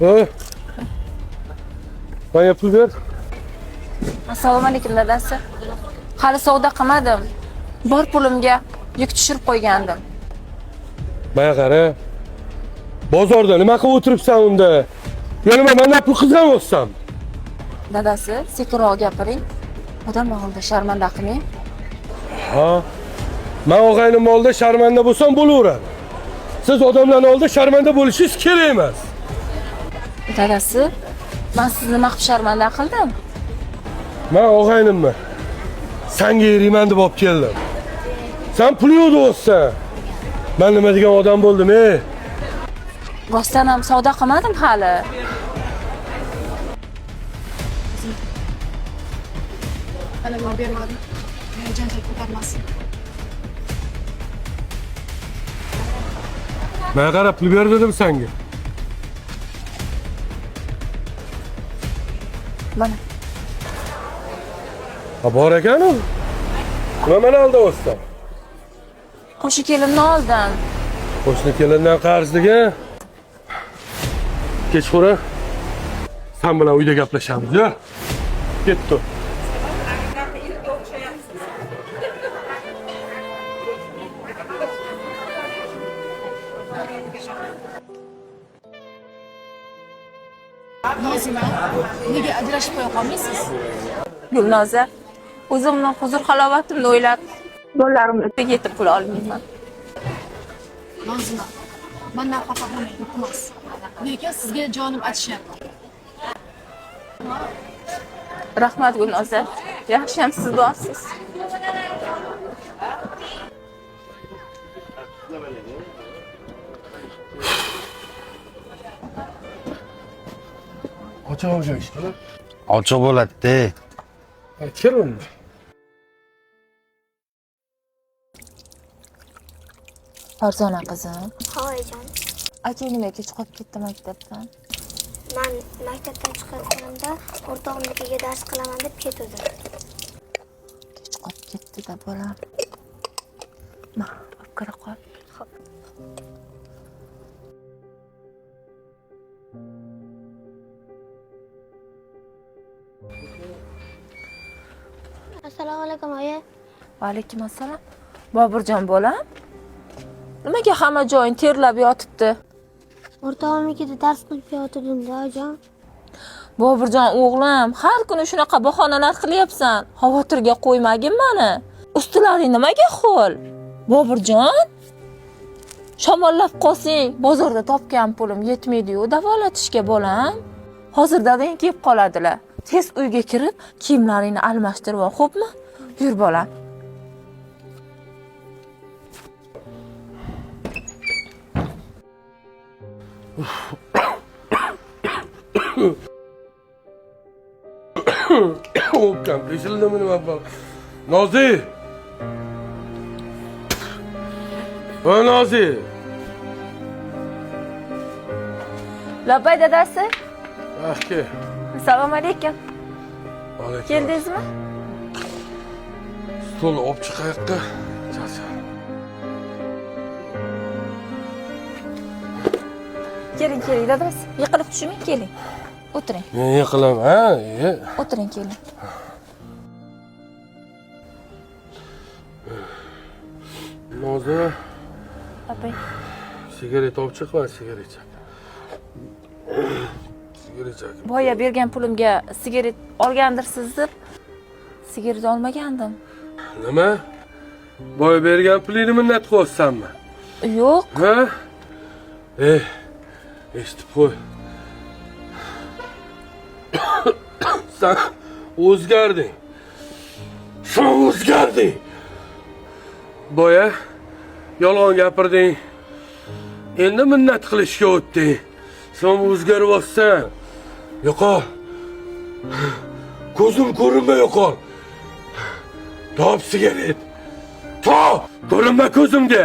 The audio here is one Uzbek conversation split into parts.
Ha? Bana pul ver. Assalomu alaykum dadasi. Hali savdo qilmadim. Bor pulimga yuk tushirib qo'ygandim. Bana qara. Bozorda nima qilib o'tiribsan unda? Yana mendan pul qizg'an olsam. Dadasi, sekinroq gapiring. Odam oldida sharmanda qilmang. Ha? Men og'aynim oldida sharmanda bo'lsam bo'laveradi. Siz odamlarning oldida sharmanda bo'lishingiz kerak emas. Dadasi, men sizni nima qilib sharmanda qildim? Men og'aynimman. Senga eriyman deb olib keldim. Sen pul yo'q o'tsan. Men nima degan odam bo'ldim, Rostdan ham savdo qilmadim hali. Hali bor bermadim. Janjal ko'tarmasin. Men qara pul ber dedim senga. Mana. Ha bor ekan-ku. Nima men oldi o'stam? Qo'shi kelimni oldim. Qo'shni kelindan qarzliga. Kechqurun sen bilan uyda gaplashamiz, ya. Ketdi. Nozima, nega ajrashib qo'ya qolmaysiz? Gulnoza, o'zimni huzur halovatimni o'ylab, yo'llarimni yetib pul olmayman. Nozima, mendan xafa bo'lmang, iltimos. Lekin sizga jonim achishyapti. Rahmat Gulnoza. Yaxshiyam siz borsiz. Ochiq olgan ishda. Ochiq bo'ladi-da. Kir unda. Farzona qizim. Hoyjon, Aka nima kech qolib ketdi maktabdan? men maktabdan chiqayotganimda o'rtog'imnikiga dars qilaman deb ketdim. Kech qolib ketdi-da bolam. Ma, olib kira qol. Assalomu alaykum oyi. Va alaykum assalom. Boburjon bolam. Nimaga hamma joying terlab yotibdi? O'rtog'imnikida dars qilib yotgandim-da, oyijon. Boburjon o'g'lim, har kuni shunaqa bahonalar qilyapsan. Xavotirga qo'ymagin meni. Ustilaring nimaga ho'l? Boburjon? Shamollab qolsang, bozorda topgan pulim yetmaydi-yu davolatishga bolam. Hozir dadang kelib qoladilar. Tez uyga kirib, kiyimlaringni almashtirib ol, xo'pmi? Yur bolam. O'pkam teshildimi nima bor? Nozi! Voy Nozi! Labay dadasi. Aka. Assalomu alaykum. Alaykum. Keldingizmi? Stol olib chiqayotdi. Charcha. Keling, dadasi. Yiqilib tushmang, keling. O'tiring. Men yiqilaman, ha? O'tiring, keling. Nozi, Labay. sigaret olib chiqma, sigaret chaq. Sigaret chaq. Boya bergan pulimga sigaret olgandirsiz deb sigaret olmagandim. Nima? Boy bergan pulingni minnat qo'ysanmi? Yo'q. Ha? Eshitib qo'y. Sen o'zgarding. Sen o'zgarding. Boya yolg'on gapirding. Endi minnat qilishga o'tding. Sen o'zgarib olsan. Yo'qol. Ko'zim ko'rinmay yo'qol. Top sigaret. Top! Ko'rinma ko'zimga.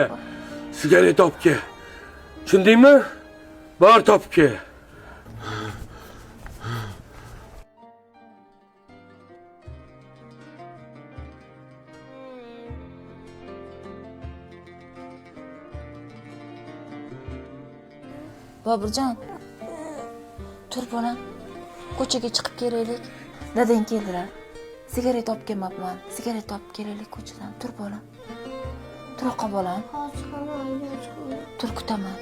Sigaret olib kel. Tushundingmi? Bor topib kel. Boburjon. Tur bolam. Ko'chaga chiqib kelaylik. Dadang keldilar. Sigaret olib kelmabman. Sigaret olib kelaylik ko'chadan. Tur bolam. Tur bolam. Hozir ham Tur kutaman.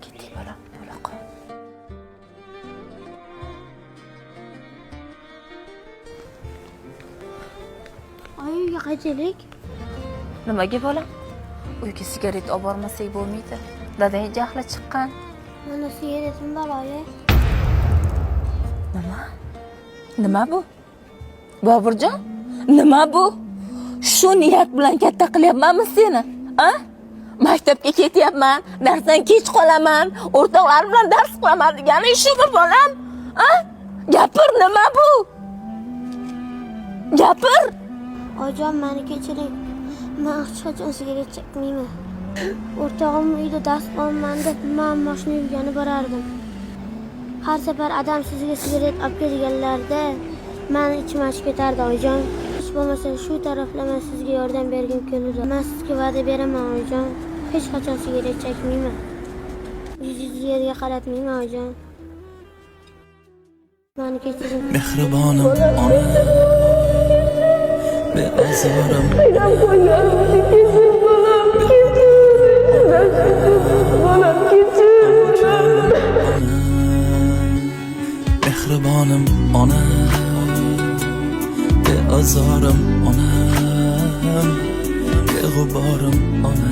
Ketdik bolam, bo'la qol. Uyga qaytaylik. Nimaga bolam? Uyga sigaret olib bormasak bo'lmaydi. Dadang jahli chiqqan. Mana sigaretim bor, oyi. Nima bu? Boburjon, nima bu? Shu niyat bilan katta qilyapmanmi seni? A? Maktabga ketyapman, darsdan kech qolaman, o'rtoqlar bilan dars qilaman degani shumi bolam? A? Gapir, nima bu? Gapir. Oyijon, meni kechiring. Men hech qachon sigaret chekmayman. O'rtog'im uyda dars qilaman deb men mashina yurgani borardim. Har safar adam sizga sigaret olib kelganlarda meni ichim achib ketardi, oyijon. Hech bo'lmasa shu taraflama sizga yordam bergim keladi. Men sizga va'da beraman, oyijon. Hech qachon sigaret chekmayman. Yuzingizni yerga qaratmayman, oyijon. Meni kechiring. Mehribonim ona beazorim mehribonim ona beazorim onam beg'uborim ona